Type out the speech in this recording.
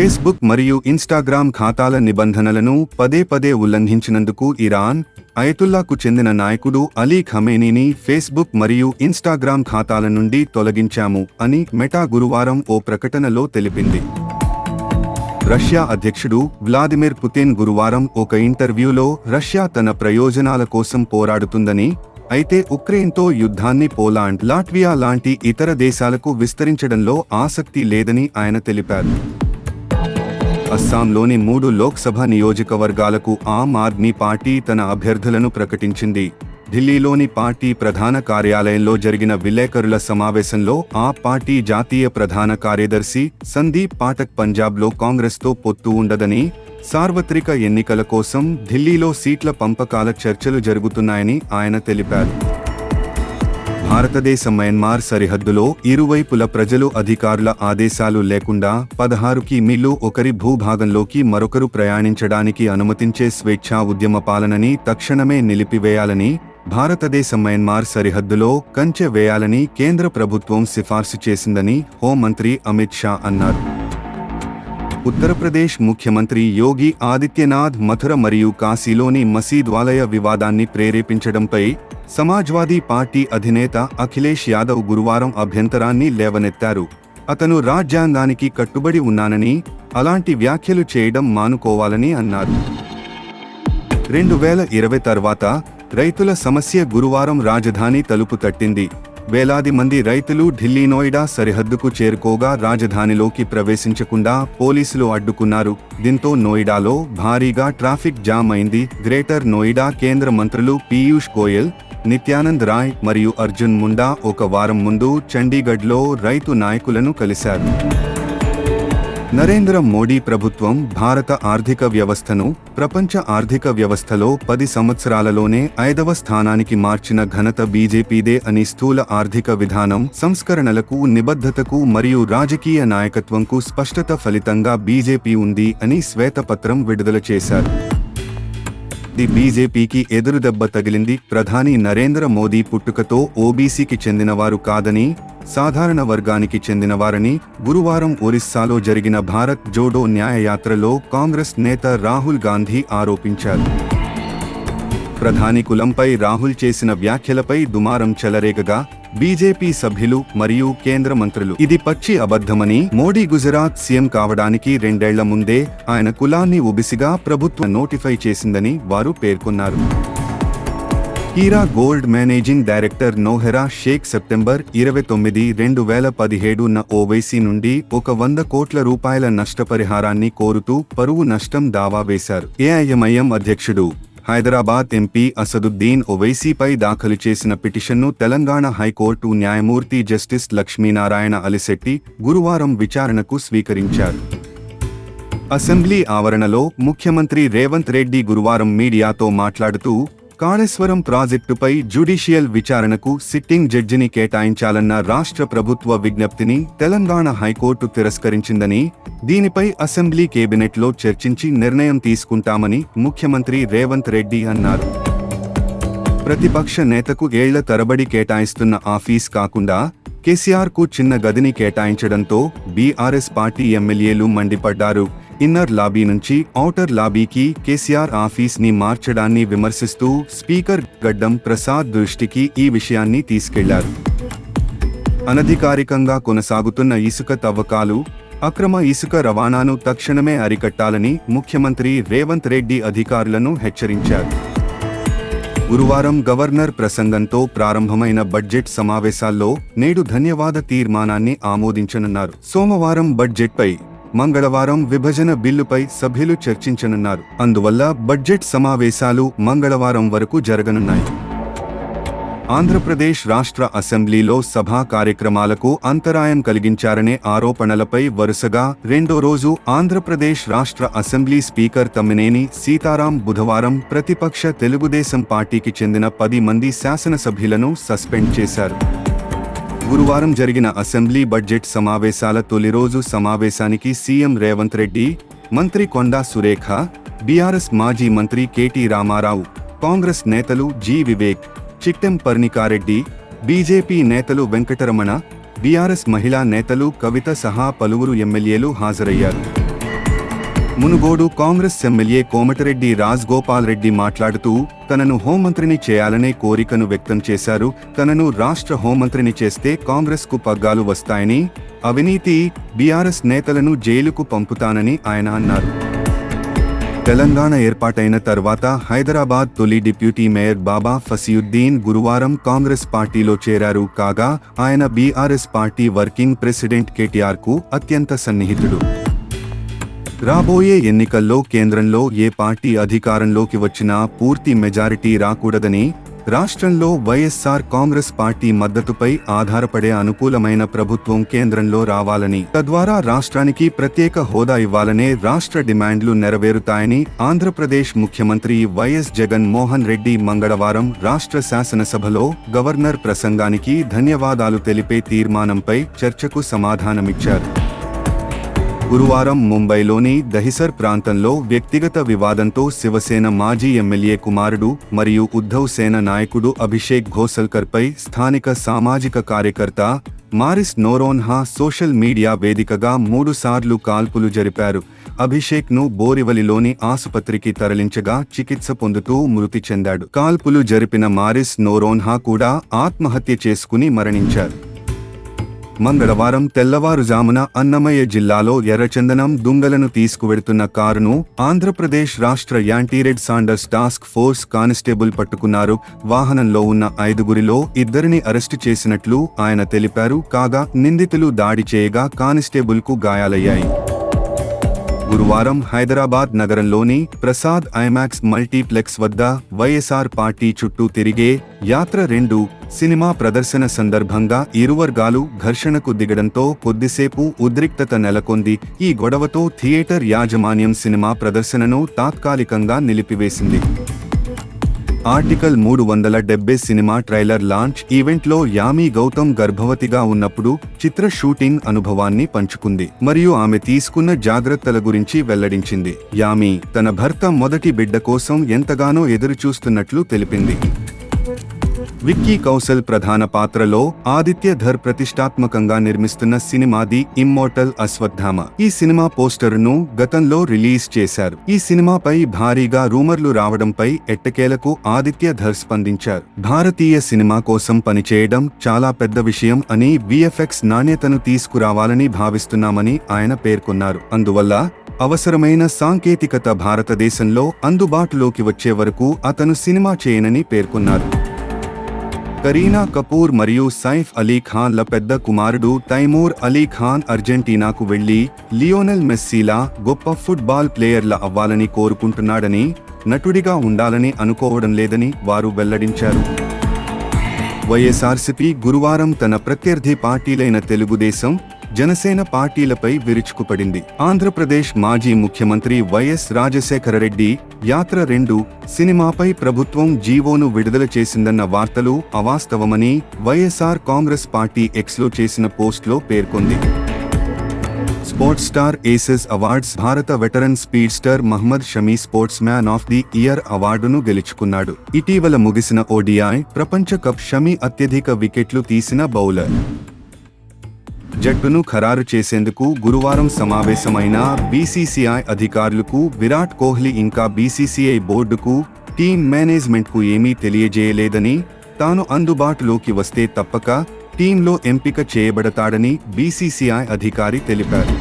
Facebook మరియు Instagram ఖాతాల నిబంధనలను పదే పదే ఉల్లంఘించినందుకు ఇరాన్ అయతుల్లాకు చెందిన నాయకుడు అలీ ఖమేనీని ఫేస్బుక్ మరియు ఇన్స్టాగ్రామ్ ఖాతాల నుండి తొలగించాము అని మెటా గురువారం ఓ ప్రకటనలో తెలిపింది. రష్యా అధ్యక్షుడు వ్లాదిమిర్ పుతిన్ గురువారం ఒక ఇంటర్వ్యూలో రష్యా తన ప్రయోజనాల కోసం పోరాడుతుందని, అయితే ఉక్రెయిన్తో యుద్ధాన్ని పోలాండ్, లాట్వియా లాంటి ఇతర దేశాలకు విస్తరించడంలో ఆసక్తి లేదని ఆయన తెలిపారు. అస్సాంలోని 3 లోక్సభ నియోజకవర్గాలకు ఆమ్ ఆద్మీ పార్టీ తన అభ్యర్థులను ప్రకటించింది. ఢిల్లీలోని పార్టీ ప్రధాన కార్యాలయంలో జరిగిన విలేకరుల సమావేశంలో ఆ పార్టీ జాతీయ ప్రధాన కార్యదర్శి సందీప్ పాఠక్ పంజాబ్లో కాంగ్రెస్తో పొత్తు ఉండదని, సార్వత్రిక ఎన్నికల కోసం ఢిల్లీలో సీట్ల పంపకాల చర్చలు జరుగుతున్నాయని ఆయన తెలిపారు. భారతదేశ మయన్మార్ సరిహద్దులో ఇరువైపుల ప్రజలు అధికారుల ఆదేశాలు లేకుండా 16 కిమీలు ఒకరి భూభాగంలోకి మరొకరు ప్రయాణించడానికి అనుమతించే స్వేచ్ఛా ఉద్యమ పాలనని తక్షణమే నిలిపివేయాలని, భారతదేశ మయన్మార్ సరిహద్దులో కంచె వేయాలని కేంద్ర ప్రభుత్వం సిఫార్సు చేసిందని హోంమంత్రి అమిత్ షా అన్నారు. ఉత్తరప్రదేశ్ ముఖ్యమంత్రి యోగి ఆదిత్యనాథ్ మథుర మరియు కాశీలోని మసీద్వాలయ వివాదాన్ని ప్రేరేపించడంపై సమాజ్వాదీ పార్టీ అధినేత అఖిలేష్ యాదవ్ గురువారం అభ్యంతరాన్ని లేవనెత్తారు. అతను రాజ్యాంగానికి కట్టుబడి ఉన్నానని, అలాంటి వ్యాఖ్యలు చేయడం మానుకోవాలని అన్నారు. 2020 తర్వాత రైతుల సమస్య గురువారం రాజధాని తలుపు తట్టింది. వేలాది మంది రైతులు ఢిల్లీ నోయిడా సరిహద్దుకు చేరుకోగా రాజధానిలోకి ప్రవేశించకుండా పోలీసులు అడ్డుకున్నారు. దీంతో నోయిడాలో భారీగా ట్రాఫిక్ జామ్ అయింది. గ్రేటర్ నోయిడా కేంద్ర మంత్రులు పీయూష్ గోయల్, నిత్యానంద్ రాయ్ మరియు అర్జున్ ముండా ఒక వారం ముందు చండీగఢ్లో రైతు నాయకులను కలిశారు. నరేంద్ర మోడీ ప్రభుత్వం భారత ఆర్థిక వ్యవస్థను ప్రపంచ ఆర్థిక వ్యవస్థలో 10 సంవత్సరాలలోనే 5వ స్థానానికి మార్చిన ఘనత బీజేపీదే అని, స్థూల ఆర్థిక విధానం సంస్కరణలకు, నిబద్ధతకు మరియు రాజకీయ నాయకత్వంకు స్పష్టత ఫలితంగా బీజేపీ ఉంది అని శ్వేతపత్రం విడుదల చేశారు. బీజేపీకి ఎదురుదెబ్బ తగిలింది. ప్రధాని నరేంద్ర మోదీ పుట్టుకతో ఓబీసీకి చెందినవారు కాదని, సాధారణ వర్గానికి చెందినవారని గురువారం ఒరిస్సాలో జరిగిన భారత్ జోడో న్యాయయాత్రలో కాంగ్రెస్ నేత రాహుల్ గాంధీ ఆరోపించారు. ప్రధాని కులంపై రాహుల్ చేసిన వ్యాఖ్యలపై దుమారం చెలరేగగా బీజేపీ సభ్యులు మరియు కేంద్ర మంత్రులు ఇది పచ్చి అబద్ధమని, మోడీ గుజరాత్ సీఎం కావడానికి 2 ఏళ్ల ముందే ఆయన కులాన్ని ఓబీసీగా ప్రభుత్వం నోటిఫై చేసిందని వారు పేర్కొన్నారు. Heera gold managing director Nowhera Shaik September 29, 2017న ఓవైసీ నుండి 100 కోట్ల రూపాయల నష్టపరిహారాన్ని కోరుతూ పరువు నష్టం దావా వేశారు. ఏఐఎంఐఎం అధ్యక్షుడు, హైదరాబాద్ ఎంపీ అసదుద్దీన్ ఓవైసీపై దాఖలు చేసిన పిటిషన్ను తెలంగాణ హైకోర్టు న్యాయమూర్తి జస్టిస్ లక్ష్మీనారాయణ అలిశెట్టి గురువారం విచారణకు స్వీకరించారు. అసెంబ్లీ ఆవరణలో ముఖ్యమంత్రి రేవంత్ రెడ్డి గురువారం మీడియాతో మాట్లాడుతూ, కాళేశ్వరం ప్రాజెక్టుపై జ్యుడిషియల్ విచారణకు సిట్టింగ్ జడ్జిని కేటాయించాలన్న రాష్ట్ర ప్రభుత్వ విజ్ఞప్తిని తెలంగాణ హైకోర్టు తిరస్కరించిందని, దీనిపై అసెంబ్లీ కేబినెట్లో చర్చించి నిర్ణయం తీసుకుంటామని ముఖ్యమంత్రి రేవంత్ రెడ్డి అన్నారు. ప్రతిపక్ష నేతకు ఏళ్ల తరబడి కేటాయిస్తున్న ఆఫీస్ కాకుండా కేసీఆర్కు చిన్న గదిని కేటాయించడంతో బీఆర్ఎస్ పార్టీ ఎమ్మెల్యేలు మండిపడ్డారు. ఇన్నర్ లాబీ నుంచి ఔటర్ లాబీకి కేసీఆర్ ఆఫీస్ ని మార్చడాన్ని విమర్శిస్తూ స్పీకర్ గడ్డం ప్రసాద్ దృష్టికి ఈ విషయాన్ని తీసుకెళ్లారు. అనధికారికంగా కొనసాగుతున్న ఇసుక తవ్వకాలు, అక్రమ ఇసుక రవాణాను తక్షణమే అరికట్టాలని ముఖ్యమంత్రి రేవంత్ రెడ్డి అధికారులను హెచ్చరించారు. గురువారం గవర్నర్ ప్రసంగంతో ప్రారంభమైన బడ్జెట్ సమావేశాల్లో నేడు ధన్యవాద తీర్మానాన్ని ఆమోదించనున్నారు. సోమవారం బడ్జెట్పై, మంగళవారం విభజన బిల్లుపై సభ్యులు చర్చించనున్నారు. అందువల్ల బడ్జెట్ సమావేశాలు మంగళవారం వరకు జరగనున్నాయి. ఆంధ్రప్రదేశ్ రాష్ట్ర అసెంబ్లీలో సభా కార్యక్రమాలకు అంతరాయం కలిగించారనే ఆరోపణలపై వరుసగా 2వ రోజు ఆంధ్రప్రదేశ్ రాష్ట్ర అసెంబ్లీ స్పీకర్ తమ్మినేని సీతారాం బుధవారం ప్రతిపక్ష తెలుగుదేశం పార్టీకి చెందిన 10 మంది శాసనసభ్యులను సస్పెండ్ చేశారు. గురువారం జరిగిన అసెంబ్లీ బడ్జెట్ సమావేశాల తొలి రోజు సమావేశానికి సీఎం రేవంత్ రెడ్డి, మంత్రి కొండా సురేఖ, బీఆర్ఎస్ మాజీ మంత్రి కేటీ రామారావు, కాంగ్రెస్ నేతలు జి వివేక్, చిట్టెం పర్ణికారెడ్డి, బీజేపీ నేతలు వెంకటరమణ, బీఆర్ఎస్ మహిళా నేతలు కవిత సహా పలువురు ఎమ్మెల్యేలు హాజరయ్యారు. మునుగోడు కాంగ్రెస్ ఎమ్మెల్యే కోమటిరెడ్డి రాజగోపాల్ రెడ్డి మాట్లాడుతూ తనను హోంమంత్రిని చేయాలనే కోరికను వ్యక్తం చేశారు. తనను రాష్ట్ర హోంమంత్రిని చేస్తే కాంగ్రెస్కు పగ్గాలు వస్తాయని, అవినీతి బీఆర్ఎస్ నేతలను జైలుకు పంపుతానని ఆయన అన్నారు. తెలంగాణ ఏర్పాటైన తర్వాత హైదరాబాద్ తొలి డిప్యూటీ మేయర్ బాబా ఫసియుద్దీన్ గురువారం కాంగ్రెస్ పార్టీలో చేరారు. కాగా ఆయన బీఆర్ఎస్ పార్టీ వర్కింగ్ ప్రెసిడెంట్ కేటీఆర్కు అత్యంత సన్నిహితుడు. రాబోయే ఎన్నికల్లో కేంద్రంలో ఏ పార్టీ అధికారంలోకి వచ్చినా పూర్తి మెజారిటీ రాకూడదని, రాష్ట్రంలో వైఎస్ఆర్ కాంగ్రెస్ పార్టీ మద్దతుపై ఆధారపడే అనుకూలమైన ప్రభుత్వం కేంద్రంలో రావాలని, తద్వారా రాష్ట్రానికి ప్రత్యేక హోదా ఇవ్వాలనే రాష్ట్ర డిమాండ్లు నెరవేరుతాయని ఆంధ్రప్రదేశ్ ముఖ్యమంత్రి వైఎస్ జగన్ మోహన్ రెడ్డి మంగళవారం రాష్ట్ర శాసనసభలో గవర్నర్ ప్రసంగానికి ధన్యవాదాలు తెలిపే తీర్మానంపై చర్చకు సమాధానమిచ్చారు. గురువారం ముంబైలోని దహిసర్ ప్రాంతంలో వ్యక్తిగత వివాదంతో శివసేన మాజీ ఎమ్మెల్యే కుమారుడు మరియు ఉద్ధవ్ సేన నాయకుడు అభిషేక్ ఘోసల్కర్పై స్థానిక సామాజిక కార్యకర్త మారిస్ నోరోన్హా సోషల్ మీడియా వేదికగా 3 సార్లు కాల్పులు జరిపారు. అభిషేక్ను బోరివలిలోని ఆసుపత్రికి తరలించగా చికిత్స పొందుతూ మృతి చెందాడు. కాల్పులు జరిపిన మారిస్ నోరోన్హా కూడా ఆత్మహత్య చేసుకుని మరణించారు. మంగళవారం తెల్లవారుజామున అన్నమయ్య జిల్లాలో ఎర్రచందనం దుంగలను తీసుకువెడుతున్న కారును ఆంధ్రప్రదేశ్ రాష్ట్ర anti-red sanders task force constable పట్టుకున్నారు. వాహనంలో ఉన్న 5గురిలో 2ని అరెస్టు చేసినట్లు ఆయన తెలిపారు. కాగా నిందితులు దాడి చేయగా కానిస్టేబుల్కు గాయాలయ్యాయి. గురువారం హైదరాబాద్ నగరంలోని ప్రసాద్ ఐమాక్స్ మల్టీప్లెక్స్ వద్ద వైఎస్ఆర్ పార్టీ చుట్టూ తిరిగే యాత్ర 2 సినిమా ప్రదర్శన సందర్భంగా ఇరు వర్గాలు ఘర్షణకు దిగడంతో కొద్దిసేపు ఉద్రిక్తత నెలకొంది. ఈ గొడవతో థియేటర్ యాజమాన్యం సినిమా ప్రదర్శనను తాత్కాలికంగా నిలిపివేసింది. ఆర్టికల్ 370 సినిమా ట్రైలర్ లాంచ్ ఈవెంట్లో యామి గౌతమ్ గర్భవతిగా ఉన్నప్పుడు చిత్ర షూటింగ్ అనుభవాన్ని పంచుకుంది మరియు ఆమె తీసుకున్న జాగ్రత్తల గురించి వెల్లడించింది. యామి తన భర్త మొదటి బిడ్డ కోసం ఎంతగానో ఎదురుచూస్తున్నట్లు తెలిపింది. విక్కీ కౌశల్ ప్రధాన పాత్రలో ఆదిత్య ధర్ ప్రతిష్టాత్మకంగా నిర్మిస్తున్న సినిమా ది ఇమ్మోర్టల్ అశ్వత్థామ. ఈ సినిమా పోస్టర్ను గతంలో రిలీజ్ చేశారు. ఈ సినిమాపై భారీగా రూమర్లు రావడంపై ఎట్టకేలకు ఆదిత్య ధర్ స్పందించారు. భారతీయ సినిమా కోసం పనిచేయడం చాలా పెద్ద విషయం అని, విఎఫ్ఎక్స్ నాణ్యతను తీసుకురావాలని భావిస్తున్నామని ఆయన పేర్కొన్నారు. అందువల్ల అవసరమైన సాంకేతికత భారతదేశంలో అందుబాటులోకి వచ్చే వరకు అతను సినిమా చేయనని పేర్కొన్నారు. కరీనా కపూర్ మరియు సైఫ్ అలీ ఖాన్ల పెద్ద కుమారుడు తైమూర్ అలీ ఖాన్ అర్జెంటీనాకు వెళ్లి లియోనెల్ మెస్సీలా గొప్ప ఫుట్బాల్ ప్లేయర్ల అవ్వాలని కోరుకుంటున్నాడని, నటుడిగా ఉండాలని అనుకోవడం లేదని వారు వెల్లడించారు. వైఎస్ఆర్సీపీ గురువారం తన ప్రత్యర్థి పార్టీలైన తెలుగుదేశం, జనసేన పార్టీలపై విరుచుకుపడింది. ఆంధ్రప్రదేశ్ మాజీ ముఖ్యమంత్రి వైఎస్ రాజశేఖరరెడ్డి యాత్ర 2 సినిమాపై ప్రభుత్వం జీవోను విడుదల చేసిందన్న వార్తలు అవాస్తవమని వైఎస్ఆర్ కాంగ్రెస్ పార్టీ ఎక్స్లో చేసిన పోస్ట్లో పేర్కొంది. స్పోర్ట్స్ స్టార్ ఏసెస్ అవార్డ్స్ భారత veteran speedster Mohammed Shami sports man of the year అవార్డును గెలుచుకున్నాడు. ఇటీవల ముగిసిన ఓడిఐ ప్రపంచ కప్ షమీ అత్యధిక వికెట్లు తీసిన బౌలర్. జట్టును ఖరారు చేసేందుకు గురువారం సమావేశమైన బీసీసీఐ అధికారులకు విరాట్ కోహ్లీ ఇంకా బీసీసీఐ బోర్డుకు, టీమ్ మేనేజ్మెంట్కు ఏమీ తెలియజేయలేదని, తాను అందుబాటులోకి వస్తే తప్పక టీంలో ఎంపిక చేయబడతాడని బీసీసీఐ అధికారి తెలిపారు.